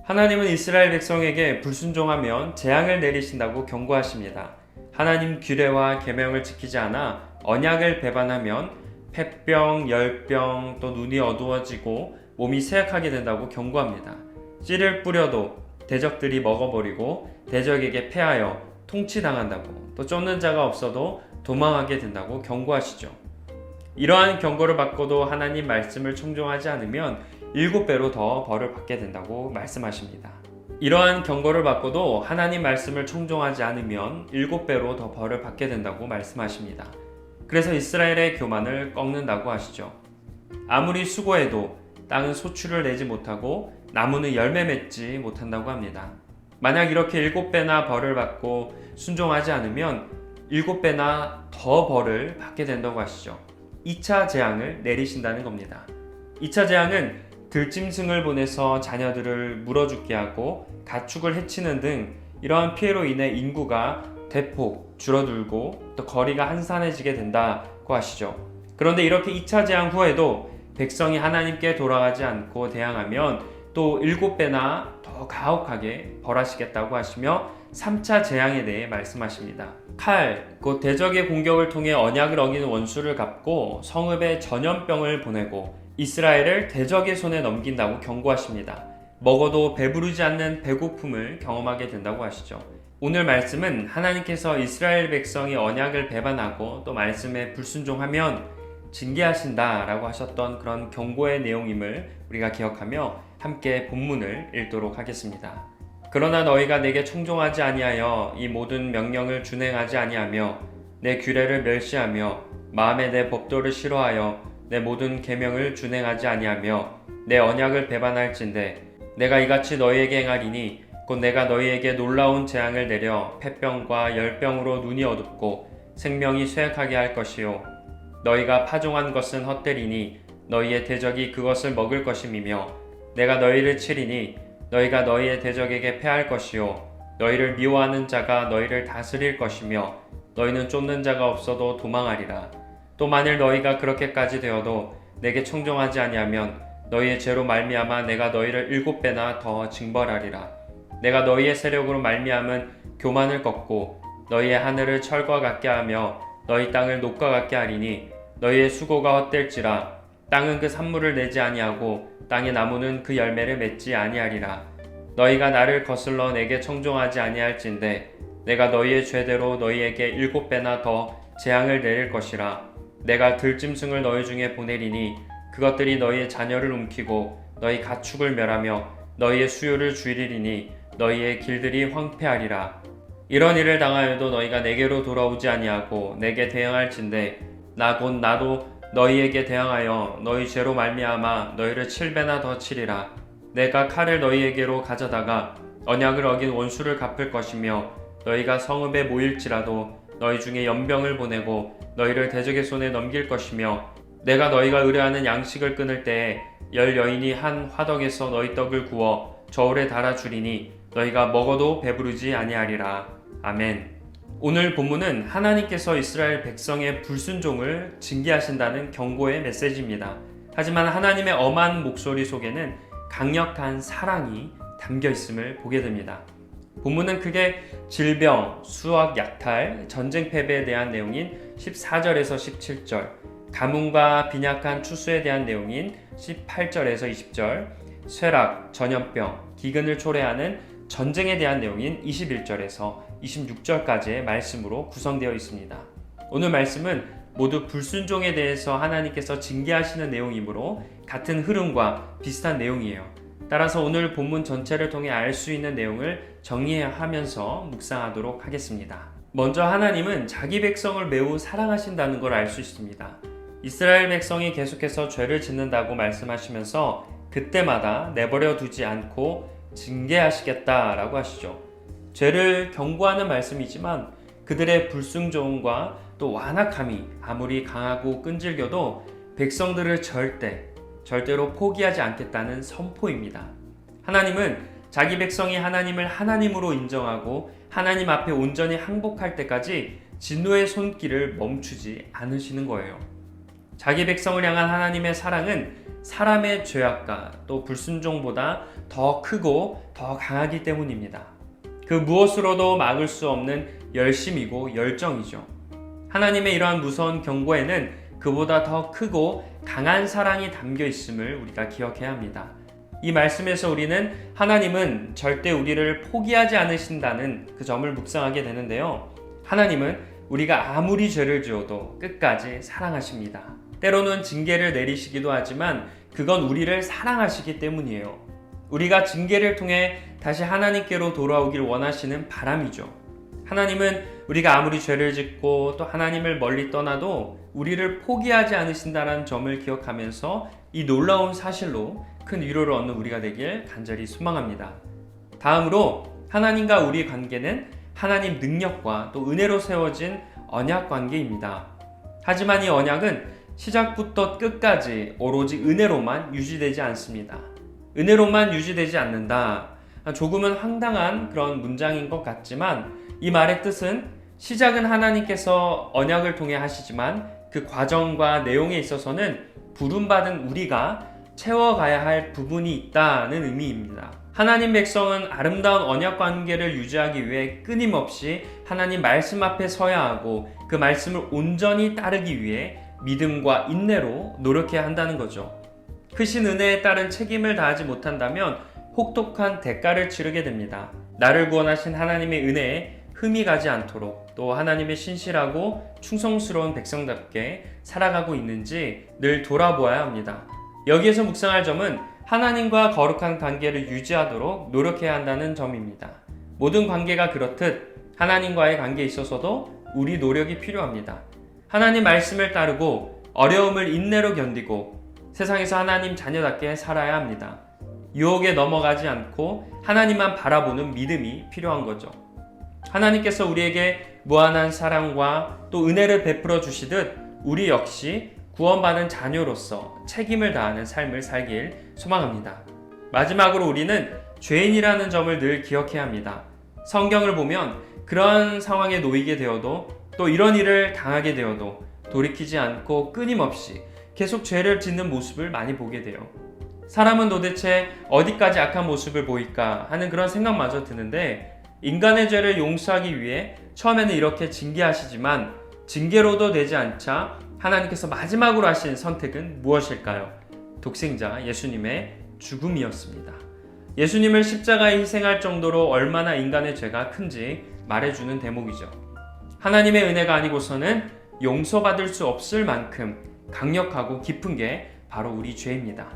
하나님은 이스라엘 백성에게 불순종하면 재앙을 내리신다고 경고하십니다. 하나님 규례와 계명을 지키지 않아 언약을 배반하면 폐병, 열병, 또 눈이 어두워지고 몸이 쇠약하게 된다고 경고합니다. 씨를 뿌려도 대적들이 먹어버리고 대적에게 패하여 통치당한다고, 또 쫓는 자가 없어도 도망하게 된다고 경고하시죠. 이러한 경고를 받고도 하나님 말씀을 청종하지 않으면 7배로 더 벌을 받게 된다고 말씀하십니다. 이러한 경고를 받고도 하나님 말씀을 청종하지 않으면 7배로 더 벌을 받게 된다고 말씀하십니다. 그래서 이스라엘의 교만을 꺾는다고 하시죠. 아무리 수고해도 땅은 소출을 내지 못하고 나무는 열매 맺지 못한다고 합니다. 만약 이렇게 7배나 벌을 받고 순종하지 않으면 7배나 더 벌을 받게 된다고 하시죠. 2차 재앙을 내리신다는 겁니다. 2차 재앙은 들짐승을 보내서 자녀들을 물어 죽게 하고 가축을 해치는 등 이러한 피해로 인해 인구가 대폭 줄어들고 또 거리가 한산해지게 된다고 하시죠. 그런데 이렇게 2차 재앙 후에도 백성이 하나님께 돌아가지 않고 대항하면 또 7배나 더 가혹하게 벌하시겠다고 하시며 3차 재앙에 대해 말씀하십니다. 칼, 곧 대적의 공격을 통해 언약을 어기는 원수를 갚고 성읍에 전염병을 보내고 이스라엘을 대적의 손에 넘긴다고 경고하십니다. 먹어도 배부르지 않는 배고픔을 경험하게 된다고 하시죠. 오늘 말씀은 하나님께서 이스라엘 백성이 언약을 배반하고 또 말씀에 불순종하면 징계하신다라고 하셨던 그런 경고의 내용임을 우리가 기억하며 함께 본문을 읽도록 하겠습니다. 그러나 너희가 내게 청종하지 아니하여 이 모든 명령을 준행하지 아니하며 내 규례를 멸시하며 마음에 내 법도를 싫어하여 내 모든 계명을 준행하지 아니하며 내 언약을 배반할진대 내가 이같이 너희에게 행하리니 곧 내가 너희에게 놀라운 재앙을 내려 폐병과 열병으로 눈이 어둡고 생명이 쇠약하게 할 것이요 너희가 파종한 것은 헛되리니 너희의 대적이 그것을 먹을 것임이며 내가 너희를 치리니 너희가 너희의 대적에게 패할 것이요 너희를 미워하는 자가 너희를 다스릴 것이며 너희는 쫓는 자가 없어도 도망하리라. 또 만일 너희가 그렇게까지 되어도 내게 청종하지 아니하면 너희의 죄로 말미암아 내가 너희를 7배나 더 징벌하리라. 내가 너희의 세력으로 말미암은 교만을 꺾고 너희의 하늘을 철과 같게 하며 너희 땅을 녹과 같게 하리니 너희의 수고가 헛될지라. 땅은 그 산물을 내지 아니하고 땅의 나무는 그 열매를 맺지 아니하리라. 너희가 나를 거슬러 내게 청종하지 아니할진대 내가 너희의 죄대로 너희에게 7배나 더 재앙을 내릴 것이라. 내가 들짐승을 너희 중에 보내리니 그것들이 너희의 자녀를 움키고 너희 가축을 멸하며 너희의 수요를 줄이리니 너희의 길들이 황폐하리라. 이런 일을 당하여도 너희가 내게로 돌아오지 아니하고 내게 대항할진대 나 곧 나도 너희에게 대항하여 너희 죄로 말미암아 너희를 7배나 더 치리라. 내가 칼을 너희에게로 가져다가 언약을 어긴 원수를 갚을 것이며 너희가 성읍에 모일지라도 너희 중에 연병을 보내고 너희를 대적의 손에 넘길 것이며 내가 너희가 의뢰하는 양식을 끊을 때에 10여인이 한 화덕에서 너희 떡을 구워 저울에 달아 주리니 너희가 먹어도 배부르지 아니하리라. 아멘. 오늘 본문은 하나님께서 이스라엘 백성의 불순종을 징계하신다는 경고의 메시지입니다. 하지만 하나님의 엄한 목소리 속에는 강력한 사랑이 담겨 있음을 보게 됩니다. 본문은 크게 질병, 수학 약탈, 전쟁 패배에 대한 내용인 14절에서 17절, 가뭄과 빈약한 추수에 대한 내용인 18절에서 20절, 쇠락, 전염병, 기근을 초래하는 전쟁에 대한 내용인 21절에서 26절까지의 말씀으로 구성되어 있습니다. 오늘 말씀은 모두 불순종에 대해서 하나님께서 징계하시는 내용이므로 같은 흐름과 비슷한 내용이에요. 따라서 오늘 본문 전체를 통해 알 수 있는 내용을 정리하면서 묵상하도록 하겠습니다. 먼저 하나님은 자기 백성을 매우 사랑하신다는 걸 알 수 있습니다. 이스라엘 백성이 계속해서 죄를 짓는다고 말씀하시면서 그때마다 내버려 두지 않고 징계하시겠다라고 하시죠. 죄를 경고하는 말씀이지만 그들의 불순종과 또 완악함이 아무리 강하고 끈질겨도 백성들을 절대로 포기하지 않겠다는 선포입니다. 하나님은 자기 백성이 하나님을 하나님으로 인정하고 하나님 앞에 온전히 항복할 때까지 진노의 손길을 멈추지 않으시는 거예요. 자기 백성을 향한 하나님의 사랑은 사람의 죄악과 또 불순종보다 더 크고 더 강하기 때문입니다. 그 무엇으로도 막을 수 없는 열심이고 열정이죠. 하나님의 이러한 무서운 경고에는 그보다 더 크고 강한 사랑이 담겨 있음을 우리가 기억해야 합니다. 이 말씀에서 우리는 하나님은 절대 우리를 포기하지 않으신다는 그 점을 묵상하게 되는데요. 하나님은 우리가 아무리 죄를 지어도 끝까지 사랑하십니다. 때로는 징계를 내리시기도 하지만 그건 우리를 사랑하시기 때문이에요. 우리가 징계를 통해 다시 하나님께로 돌아오길 원하시는 바람이죠. 하나님은 우리가 아무리 죄를 짓고 또 하나님을 멀리 떠나도 우리를 포기하지 않으신다는 점을 기억하면서 이 놀라운 사실로 큰 위로를 얻는 우리가 되길 간절히 소망합니다. 다음으로 하나님과 우리의 관계는 하나님 능력과 또 은혜로 세워진 언약 관계입니다. 하지만 이 언약은 시작부터 끝까지 오로지 은혜로만 유지되지 않습니다. 은혜로만 유지되지 않는다. 조금은 황당한 그런 문장인 것 같지만 이 말의 뜻은 시작은 하나님께서 언약을 통해 하시지만 그 과정과 내용에 있어서는 부름받은 우리가 채워가야 할 부분이 있다는 의미입니다. 하나님 백성은 아름다운 언약 관계를 유지하기 위해 끊임없이 하나님 말씀 앞에 서야 하고 그 말씀을 온전히 따르기 위해 믿음과 인내로 노력해야 한다는 거죠. 크신 은혜에 따른 책임을 다하지 못한다면 혹독한 대가를 치르게 됩니다. 나를 구원하신 하나님의 은혜에 흠이 가지 않도록 또 하나님의 신실하고 충성스러운 백성답게 살아가고 있는지 늘 돌아보아야 합니다. 여기에서 묵상할 점은 하나님과 거룩한 관계를 유지하도록 노력해야 한다는 점입니다. 모든 관계가 그렇듯 하나님과의 관계에 있어서도 우리 노력이 필요합니다. 하나님 말씀을 따르고 어려움을 인내로 견디고 세상에서 하나님 자녀답게 살아야 합니다. 유혹에 넘어가지 않고 하나님만 바라보는 믿음이 필요한 거죠. 하나님께서 우리에게 무한한 사랑과 또 은혜를 베풀어 주시듯 우리 역시 구원받은 자녀로서 책임을 다하는 삶을 살길 소망합니다. 마지막으로 우리는 죄인이라는 점을 늘 기억해야 합니다. 성경을 보면 그러한 상황에 놓이게 되어도 또 이런 일을 당하게 되어도 돌이키지 않고 끊임없이 계속 죄를 짓는 모습을 많이 보게 돼요. 사람은 도대체 어디까지 악한 모습을 보일까 하는 그런 생각마저 드는데 인간의 죄를 용서하기 위해 처음에는 이렇게 징계하시지만 징계로도 되지 않자 하나님께서 마지막으로 하신 선택은 무엇일까요? 독생자 예수님의 죽음이었습니다. 예수님을 십자가에 희생할 정도로 얼마나 인간의 죄가 큰지 말해주는 대목이죠. 하나님의 은혜가 아니고서는 용서받을 수 없을 만큼 강력하고 깊은 게 바로 우리 죄입니다.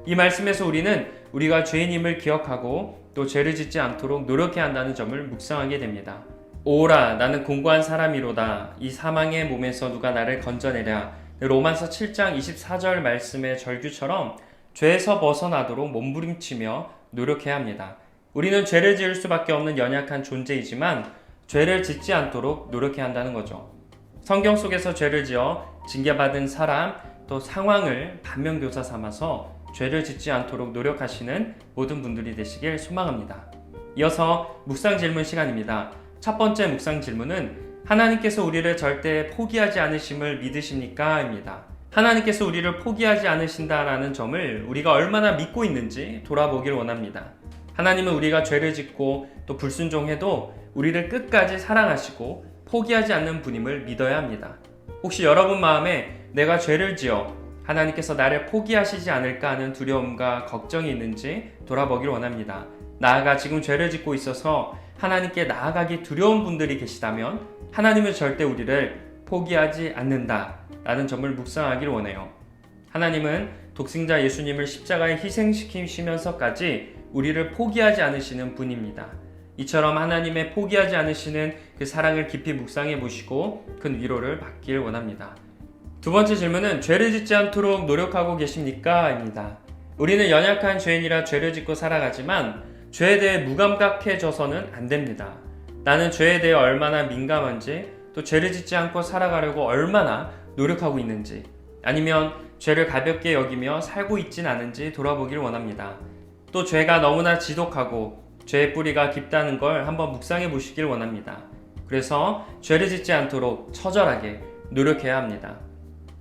이 말씀에서 우리는 우리가 죄인임을 기억하고 또 죄를 짓지 않도록 노력해야 한다는 점을 묵상하게 됩니다. 오라 나는 공고한 사람이로다 이 사망의 몸에서 누가 나를 건져내랴. 로마서 7장 24절 말씀의 절규처럼 죄에서 벗어나도록 몸부림치며 노력해야 합니다. 우리는 죄를 지을 수밖에 없는 연약한 존재이지만 죄를 짓지 않도록 노력해야 한다는 거죠. 성경 속에서 죄를 지어 징계받은 사람 또 상황을 반면교사 삼아서 죄를 짓지 않도록 노력하시는 모든 분들이 되시길 소망합니다. 이어서 묵상 질문 시간입니다. 첫 번째 묵상 질문은 하나님께서 우리를 절대 포기하지 않으심을 믿으십니까? 입니다. 하나님께서 우리를 포기하지 않으신다라는 점을 우리가 얼마나 믿고 있는지 돌아보길 원합니다. 하나님은 우리가 죄를 짓고 또 불순종해도 우리를 끝까지 사랑하시고 포기하지 않는 분임을 믿어야 합니다. 혹시 여러분 마음에 내가 죄를 지어 하나님께서 나를 포기하시지 않을까 하는 두려움과 걱정이 있는지 돌아보길 원합니다. 나아가 지금 죄를 짓고 있어서 하나님께 나아가기 두려운 분들이 계시다면 하나님은 절대 우리를 포기하지 않는다 라는 점을 묵상하길 원해요. 하나님은 독생자 예수님을 십자가에 희생시키시면서까지 우리를 포기하지 않으시는 분입니다. 이처럼 하나님의 포기하지 않으시는 그 사랑을 깊이 묵상해 보시고 큰 위로를 받길 원합니다. 두 번째 질문은 죄를 짓지 않도록 노력하고 계십니까? 입니다. 우리는 연약한 죄인이라 죄를 짓고 살아가지만 죄에 대해 무감각해져서는 안 됩니다. 나는 죄에 대해 얼마나 민감한지 또 죄를 짓지 않고 살아가려고 얼마나 노력하고 있는지 아니면 죄를 가볍게 여기며 살고 있진 않은지 돌아보길 원합니다. 또 죄가 너무나 지독하고 죄의 뿌리가 깊다는 걸 한번 묵상해 보시길 원합니다. 그래서 죄를 짓지 않도록 처절하게 노력해야 합니다.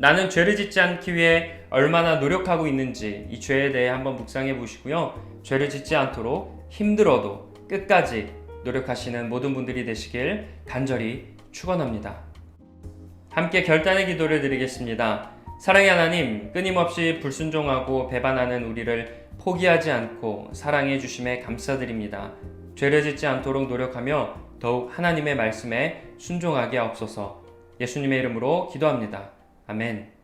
나는 죄를 짓지 않기 위해 얼마나 노력하고 있는지 이 죄에 대해 한번 묵상해 보시고요. 죄를 짓지 않도록 힘들어도 끝까지 노력하시는 모든 분들이 되시길 간절히 축원합니다. 함께 결단의 기도를 드리겠습니다. 사랑의 하나님, 끊임없이 불순종하고 배반하는 우리를 포기하지 않고 사랑해 주심에 감사드립니다. 죄를 짓지 않도록 노력하며 더욱 하나님의 말씀에 순종하게 하옵소서. 예수님의 이름으로 기도합니다. 아멘.